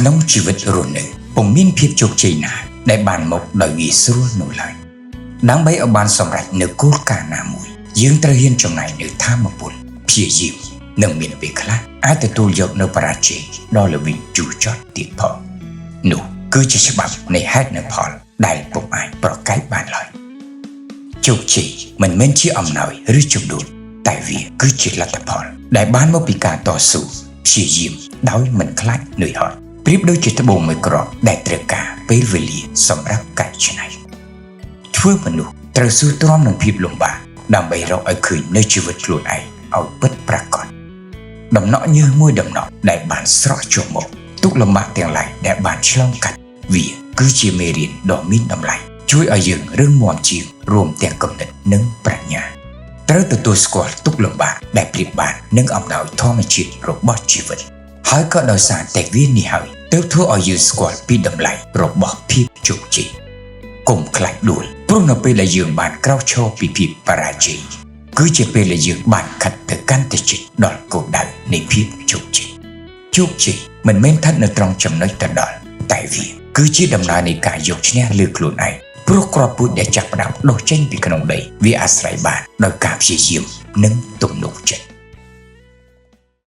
ក្នុងជីវិតរស់នៅពុំមានភាពជោគជ័យណាដែលបានមកដោយងាយស្រួលនោះឡើយដើម្បីឲ្យបានសម្រេចនូវគោលការណ៍ណាមួយយើងត្រូវហ៊ានចំណាយនូវថាមពលព្យាយាមនិងមានពេលខ្លះអាចទទួលយកនូវបរាជ័យដ៏ល្វីងជូរចត់ទៀតផងនោះគឺជាច្បាប់នៃហេតុនិងផលដែលពុំអាចប្រកែកបានឡើយជោគជ័យមិនមែនជាអំណោយឬជំនួសតែវាគឺជាលទ្ធផលដែលបានមកពីការតស៊ូព្យាយាមដោយមិនខ្លាចនឿយហត់ប្រៀបដូចជាត្បូងមួយគ្រាប់ដែលត្រូវការពេលវេលាសម្រាប់កែច្នៃធ្វើមនុស្សត្រូវស៊ូទ្រាំនឹងភាពលំបាកដើម្បីរកឲ្យឃើញនៅជីវិតខ្លួនឯងឲ្យពិតប្រាកដដំណក់ញើសមួយដំណក់ដែលបានស្រក់ចូលមកទុកលំបាកទាំងឡាយដែលបានឆ្លងកាត់វាគឺជាមេរៀនដ៏មានតម្លៃជួយឲ្យយើងរឹងមាំជាងរួមទាំងគំនិតនិងប្រាជ្ញាត្រូវទទួលស្គាល់ទុកលំបាកដែលប្រៀបបាននឹងអំណោយធម្មជាតិរបស់ជីវិតហើយក៏ដោយសារតែវានេះហើយទើបធ្វើឲ្យយើងស្គាល់ពីតម្លៃរបស់ភាពជោគជ័យកុំខ្លាចដួលព្រោះនៅពេលដែលយើងបានក្រោកឈរពីភាពបរាជ័យគឺជាពេលដែលយើងបានខិតទៅកាន់តែជិតដល់គោលដៅនៃភាពជោគជ័យជោគជ័យមិនមែនស្ថិតនៅត្រង់ចំណុចទៅដល់តែវាគឺជាដំណើរនៃការយកឈ្នះលើខ្លួនឯងព្រោះគ្រាប់ពូជដែលចាប់ផ្ដើមដុះចេញពីក្នុងដីវាអាស្រ័យបានដោយការព្យាយាមនិងទំនុកចិត្ត